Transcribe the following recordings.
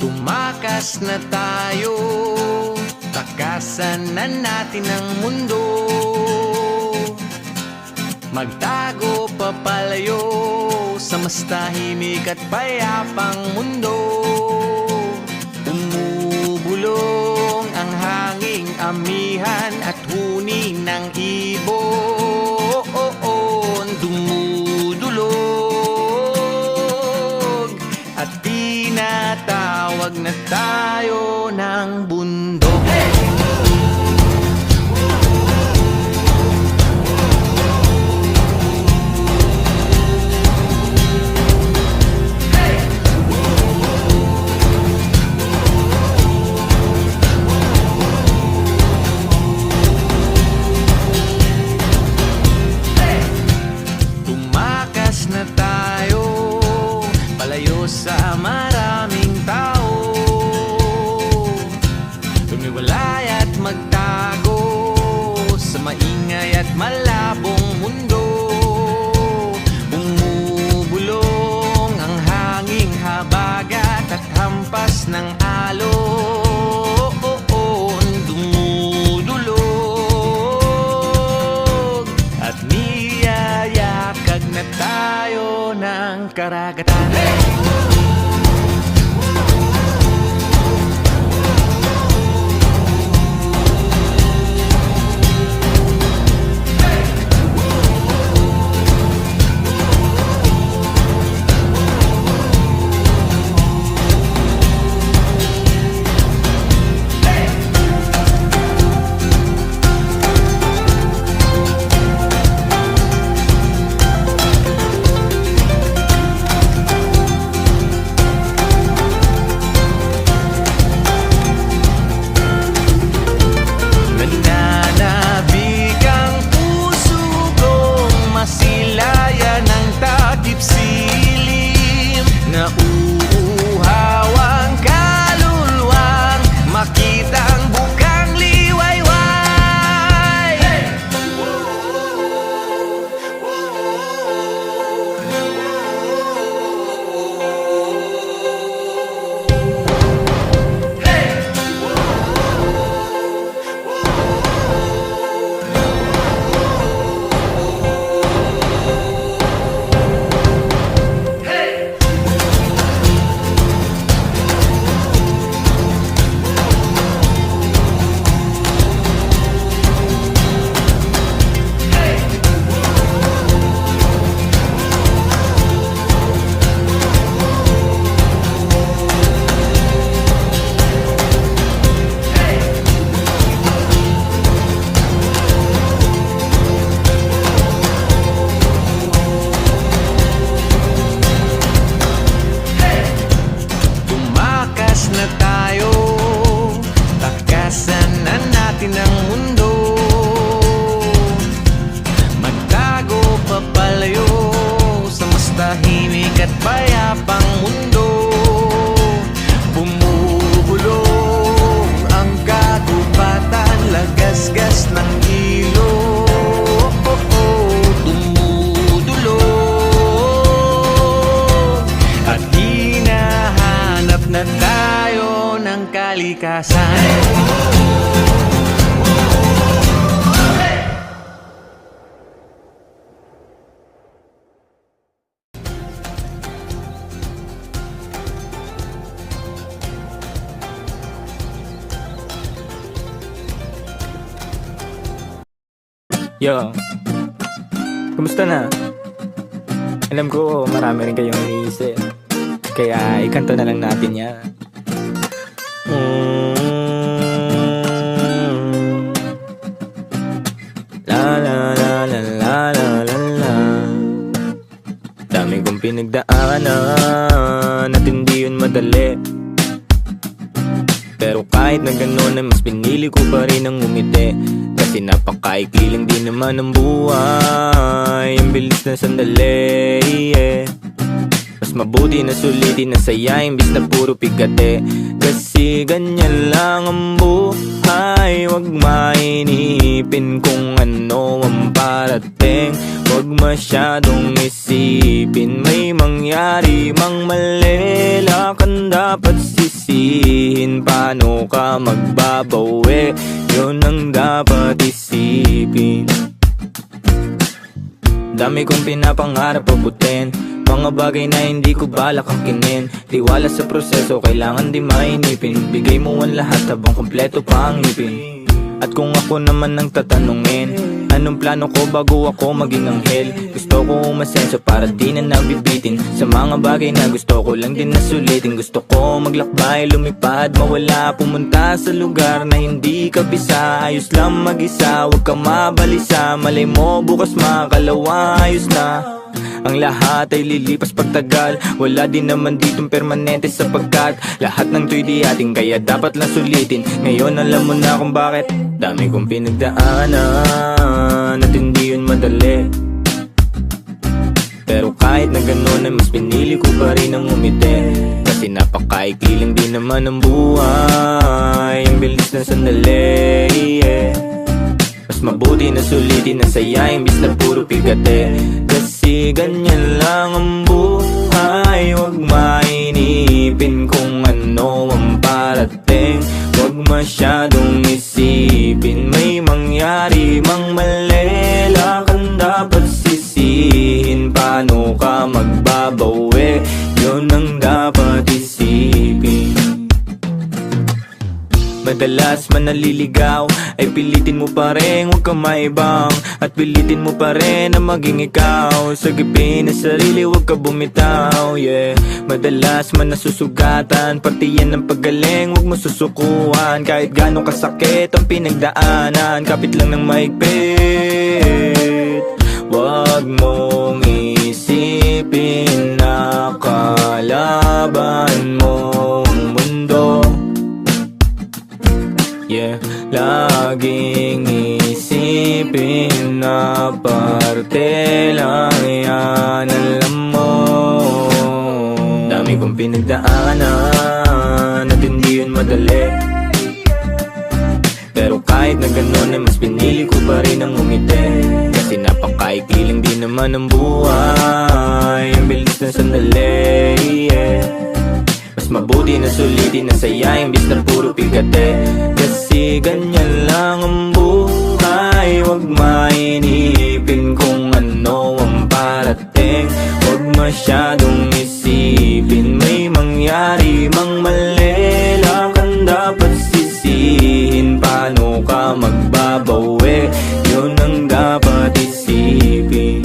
Tumakas na tayo, takasan na natin ang mundo. Magtago papalayo sa mas tahimik at payapang mundo. Umubulong ang hanging amihan at huni ng ibon. Dumudulog at tinatawag na tayo ng bundok. Na tayo, palayo sa maraming tao. Tumiwalay at magtago sa maingay at malabong mundo. Bumubulong ang hanging habagat at hampas ng alon. Dumudulog at niyayakag na tayo ng karagatan. Na tayo, takasan na natin ang mundo. Magtago papalayo sa mas tahimik at payapang mundo. Bumubulong ang kagubatan, lagasgas ng ilog. Dumudulog at hinahanap na tayo ng kalikasan. Yo, kumusta na? Alam ko marami rin kayong iniisip, kaya ikanta na lang natin yan. La la la la la la la la. Dami kong pinagdaanan at hindi yun madali, pero kahit na gano'n ay mas pinili ko pa rin ang umiti. Kasi napakaikli lang din naman ang buhay, ang bilis na sandali, yeah. Mas mabuti na sulitin na saya imbis na puro pigate. Kasi ganyan lang ang buhay, wag mainipin kung ano ang parating. Wag masyadong isipin, may mangyari mang mali, lakan dapat sisi sisihin, paano ka magbabawi? Yun ang dapat isipin. Dami kong pinapangarap abutin, mga bagay na hindi ko balak angkinin. Tiwala sa proseso, kailangan di mainipin. Bigay mo ang lahat habang kompleto pa ang ngipin. At kung ako naman ang tatanungin, anong plano ko bago ako maging anghel? Gusto ko umasenso para di na nabibitin sa mga bagay na gusto ko lang din nasulitin. Gusto ko maglakbay, lumipad, mawala, pumunta sa lugar na hindi ka bisa. Ayos lang mag-isa, huwag kang mabalisa. Malay mo bukas makalawa, ayos na. Ang lahat ay lilipas pagtagal, wala din naman ditong permanente sapagkat lahat ng to'y di ating, kaya dapat lang sulitin. Ngayon alam mo na kung bakit. Dami kong pinagdaanan at hindi yun madali, pero kahit na ganun ay mas pinili ko pa rin ang umiti. Kasi napakaikli lang din naman ang buhay, ang bilis ng sandali, yeah. Mas mabuti na sulitin ang saya imbis na puro pigate. Kasi ganyan lang ang buhay, huwag mainipin kung ano ang parating. Huwag masyadong isipin, may mangyari mang mali, lakang dapat sisihin, paano ka magbabawi? Yun ang dapat isipin. Madalas man naliligaw ay pilitin mo pa rin, huwag kang maibang. At pilitin mo pa rin na maging ikaw. Sagipin na sarili, huwag ka bumitaw, yeah. Madalas man nasusugatan, pati yan ang paggaling, huwag mo susukuhan. Kahit gano'ng kasakit ang pinagdaanan, kapit lang ng maigpit. Huwag mong isipin na kalaban mong mundo, yeah. Laging isipin na parte lang yan, alam mo. Dami kong pinagdaanan at hindi yun madali, pero kahit na ganun ay mas pinili ko pa rin ang umiti. Kasi napakaikli lang din naman ang buhay, ang bilis ng sandali, yeah. Mas mabuti na sulitin ang saya imbis na puro pigate. Kasi ganyan lang ang buhay, huwag mainipin kung ano ang parating. Huwag masyadong isipin, may mangyari mang mali, lakang dapat sisihin, paano ka magbabawi? Yun ang dapat isipin.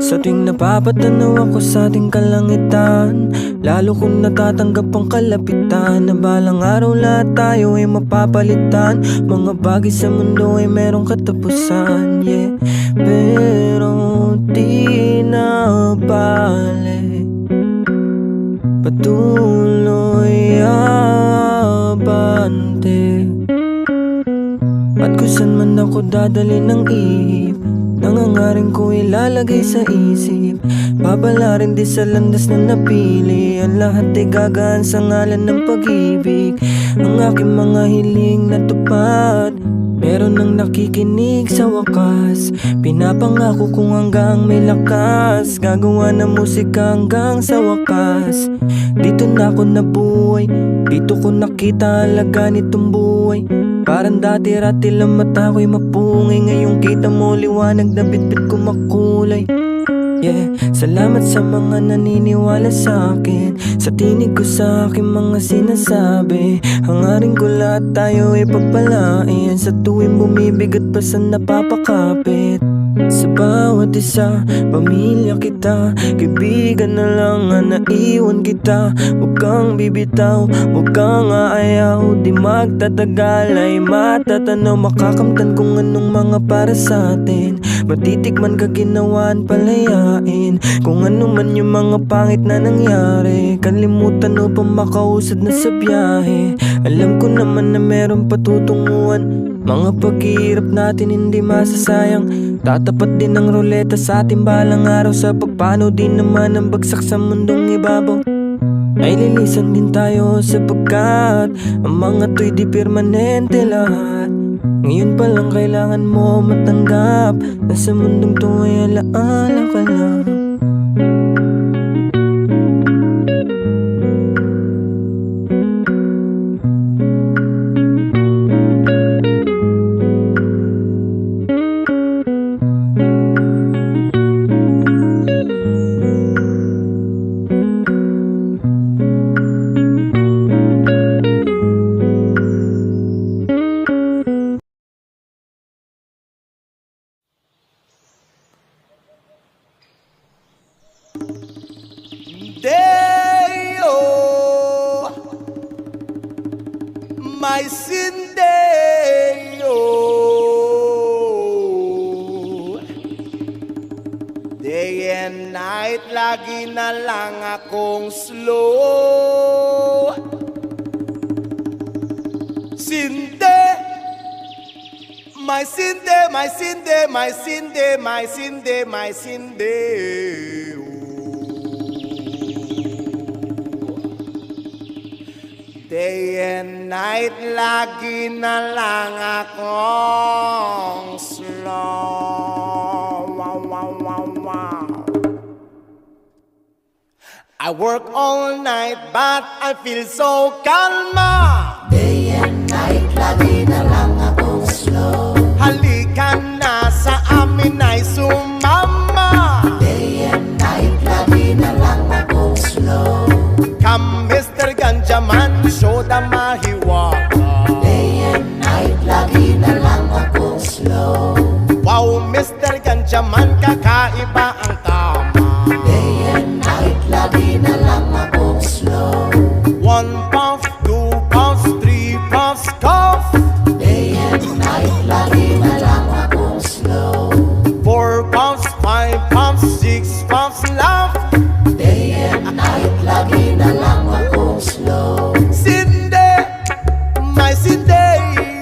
Sa tuwing napapatanaw ako sa ating kalangitan, lalo kong natatanggap ang kalapitan na balang araw lahat tayo ay mapapalitan. Mga bagay sa mundo ay merong katapusan, yeah. Pero di na bale, patuloy abante. At kung saan man ako dadali ng ihip, nangangaring ko ilalagay sa isip. Babala rin di sa landas na napili, ang lahat ay gagaan sa ngalan ng pag-ibig. Ang aking mga hiling natupad, meron nang nakikinig sa wakas. Pinapangako kong hanggang may lakas, gagawa ng musika hanggang sa wakas. Dito na ako nabuhay, dito ko nakita halaga nitong buhay. Parang dati-rati lang mata ko'y mapungay, ngayong kita mo liwanag na bitbit ko makulay. Yeah, salamat sa mga naniniwala sa akin, sa tinig ko sa aking mga sinasabi. Hangarin ko lahat tayo ay pagpalain, sa tuwing bumibigat pa sa napapakapit. Sa bawat isa, pamilya kita, kaibigan na lang ang naiwan kita. Huwag kang bibitaw, huwag kang aayaw, di magtatagal ay matatanaw. Makakamtan kung anong mga para sa atin, matitikman ka ginawaan palayain. Kung ano man yung mga pangit na nangyari, kalimutan o pa makausad na sa biyahe. Alam ko naman na meron patutunguhan, mga paghihirap natin hindi masasayang. Tatapat din ang ruleta sa ating balang araw, sa pagpano din naman ang bagsak sa mundong ibabaw. Ay lilisan din tayo sapagkat ang mga to'y di permanente lahat. Ngayon pa lang kailangan mo matanggap na sa mundong to ay alaala ka lang. Deo, my sin Deo. Day and night, lagi na lang akong slow. Sinde, my sinde, my sinde, my sinde, my sinde, my sinde. Day and night, lagi na lang akong slow. Wow, wow, wow, wow. I work all night, but I feel so calma. Day and night, lagi na lang akong slow. Halika na sa amin ay sumama. Day and night, lagi na lang akong slow. Come Mr. Ganjaman, show the mahiwaga. Day and night, lagi na lang akong slow. Wow, Mr. Ganjaman, kakaiba ang tama. Day and night, lagi na lang akong slow. 1 puff, 2 puffs, 3 puffs, cough. Day and night, lagi na lang akong slow. 4 puffs, 5 puffs, 6 puffs, laugh. Day and night, lagi na lang akong slow. Sinde, my sinde,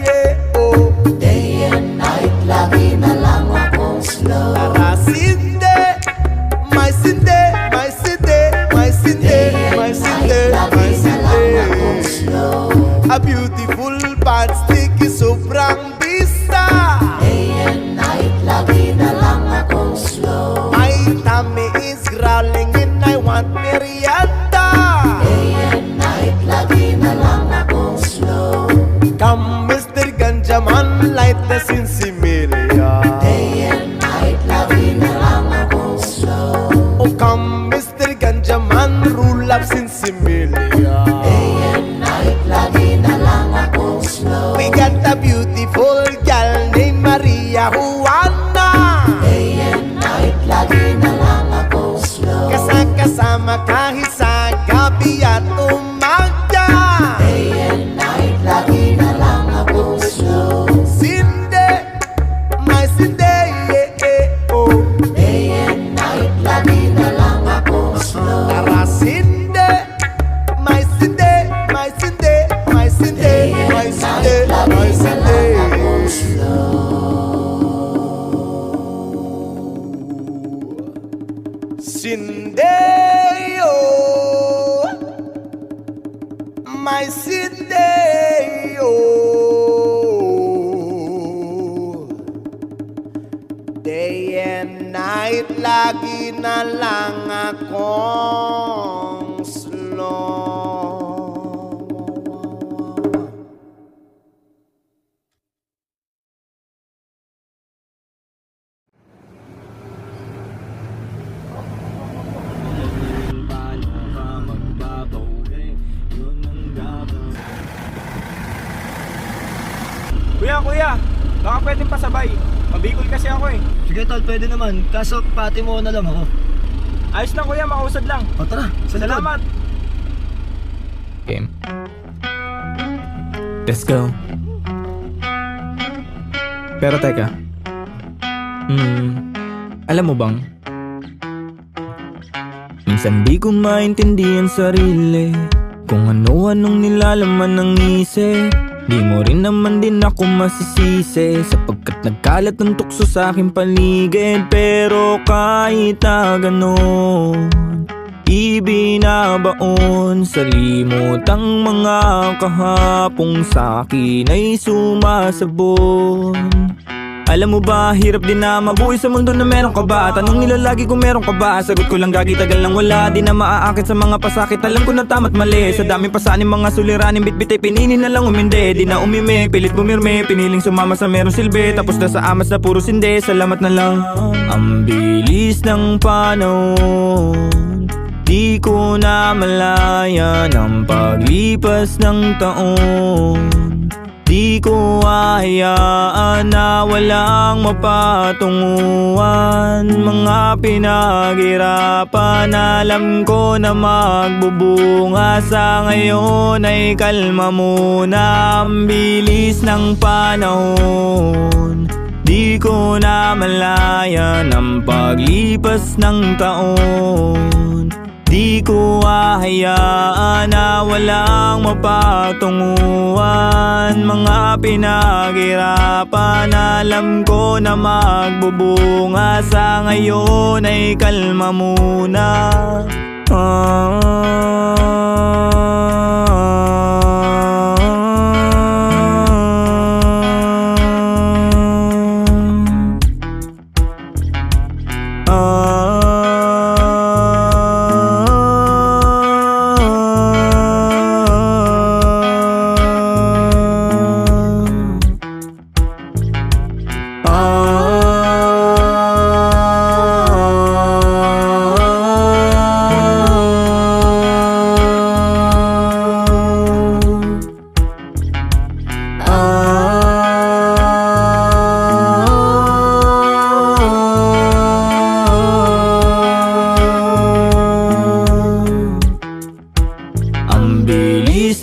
yeah, oh. Day and night, lagi na lang akong slow. Tara sinde, my sinde, my sinde, my sinde, my sinde, my sinde. A beautiful bad sticky sobrang bisa. Day and night, lagi na lang akong slow. My tummy is growling and I want merienda. Day and night, lagi na lang akong slow. Come Mr. Ganjaman, light the sinsimilya. Day and night, lagi na lang akong slow. Oh come Mr. Ganjaman, rule up sinsimilya. Day and night, lagi na lang akong slow. We got a beautiful girl named Maria Juana. Day and night, lagi na lang akong slow. Kasama kahit sa gabi at umaga. Day and night, lagi na lang akong slow. Sinde, my sinde, yeah, yeah, oh. Day and night, lagi na lang akong slow. Tara sinde, my sinde, my sinde, my sinde, my sinde, my sinde. Sindeo, my Sindeo. Day and night, lagi na lang akong slow. pwedeng pasabay. Mabikol kasi ako eh. Sige tol, pwede naman. Kaso pati mo na lang ako. Ayos lang kuya, makausad lang. O tara, sa likod. Salamat. Game. Let's go. Pero teka. Alam mo bang? Minsan di ko maintindihan sarili kung ano-anong nilalaman ng isip. Di mo rin naman din ako masisisi sapagkat nagkalat ng tukso sa aking paligid. Pero kahit na ganon, ibinabaon sa limot ang mga kahapong sa'kin ay sumasabon. Alam mo ba, hirap din na mabuhay sa mundo na meron ka ba? Tanong nila lagi kung meron ka ba? Sagot ko lang gagi, tagal lang wala. Di na maaakit sa mga pasakit, alam ko na tama't mali. Sa daming pasanin, mga suliranin, bitbit ay pinili na lang umindi. Di na umimik, pilit bumirme, piniling sumama sa merong silbi. Tapos na sa amas na puro sindi, salamat na lang. Ang bilis ng panahon, di ko na malaya ng paglipas ng taon. Di ko ahayaan na walang mapatunguhan. Mga pinaghirapan, alam ko na magbubunga. Sa ngayon ay kalma muna. Ang bilis ng panahon, di ko na malaya ng paglipas ng taon. Di ko ahayaan na walang mapatunguhan. Mga pinaghirapan, alam ko na magbubunga. Sa ngayon ay kalma muna.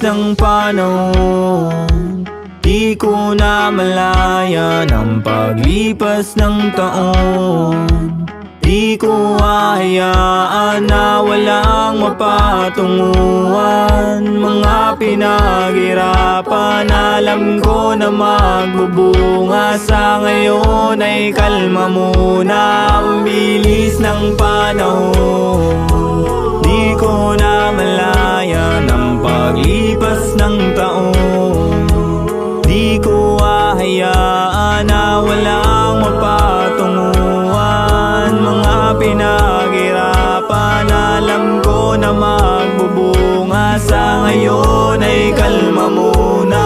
Ng panahon, di ko na malaya ng paglipas ng taon. Di ko ahayaan na walang mapatunguhan. Mga pinaghirapan, alam ko na magbubunga. Sa ngayon ay kalma muna. Ang bilis ng panahon, di ko na malaya ng paglipas ng taon. Di ko ahayaan na walang mapatunguhan. Mga pinaghirapan, alam ko na magbubunga. Sa ngayon ay kalma muna.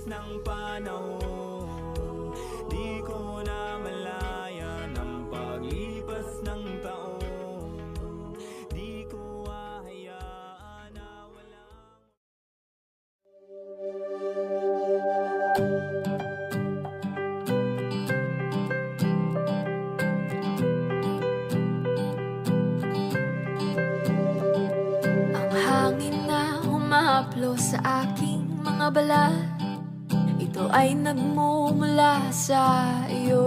Ng panahon, di ko na malaya ng paglipas ng taon. Di ko ahayaan na walang ang hangin na humahaplo sa aking mga balat. Ito ay nagmumula sa iyo,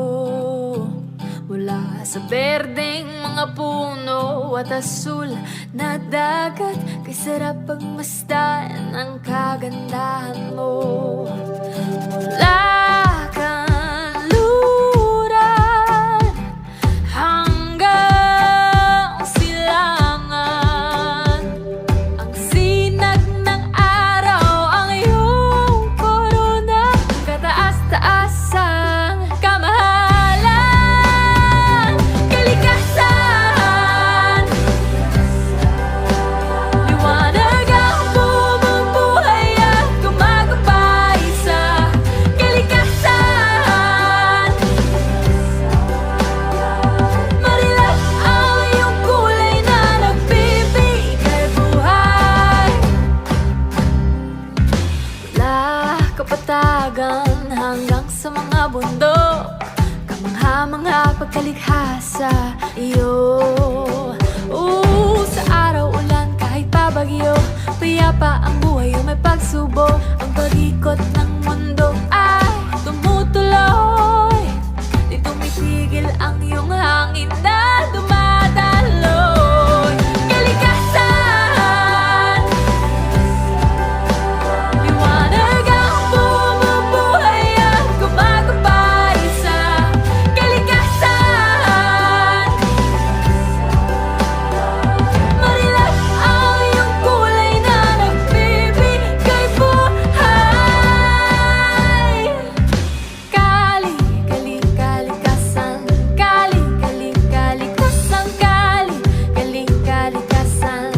mula sa berdeng mga puno at asul na dagat. Kay sarap pagmasdan ang kagandahan mo. Mula kanluran hanggang silangan, ang sinag ng araw ang iyong korona. Kataas-taasang kamahalan, kalikasan, dagat hanggang sa mga bundok, kamangha mga pagkalikha sa iyo. Sa araw ulan kahit pabagyo, payapa ang buhay o may pagsubok. Ang pag-ikot ng mundo ay tumutuloy, di tumitigil ang iyong hangin na dumadaloy. Kalikasan, liwanag ang bumubuhay at gumagabay sa kalikasan. Marilap ang iyong kulay na nagbibigay buhay. Kali, kali, kalikasan. Kali, kali, kalikasan. Kali, kali, kalikasan.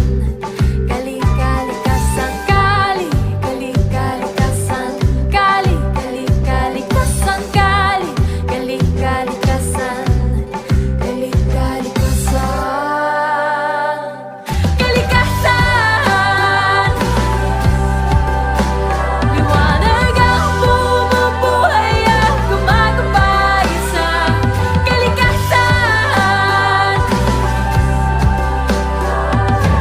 Kali, kalikasan. Kali, kali, kalikasan. Kali, kali, kalikasan. Kali, kali, kalikasan. Kali, kalikasan. Kalikasan, liwanag ang bumubuhay at gumagabay sa kalikasan.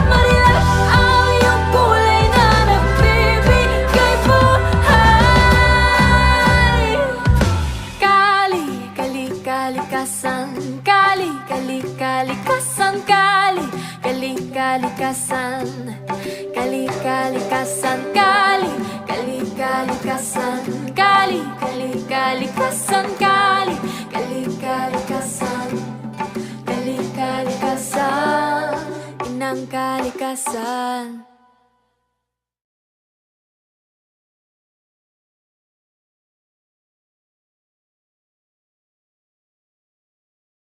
Marilap ang iyong kulay na nagbibigay buhay. Kali, kali, kalikasan. Kali, kali, kalikasan. Kali, kali, kalikasan. Kali, kalikasan. Kali, kali, kalikasan. Kali, kali, kalikasan. Kali, kali, kalikasan. Kali, kalikasan. Inang kalikasan.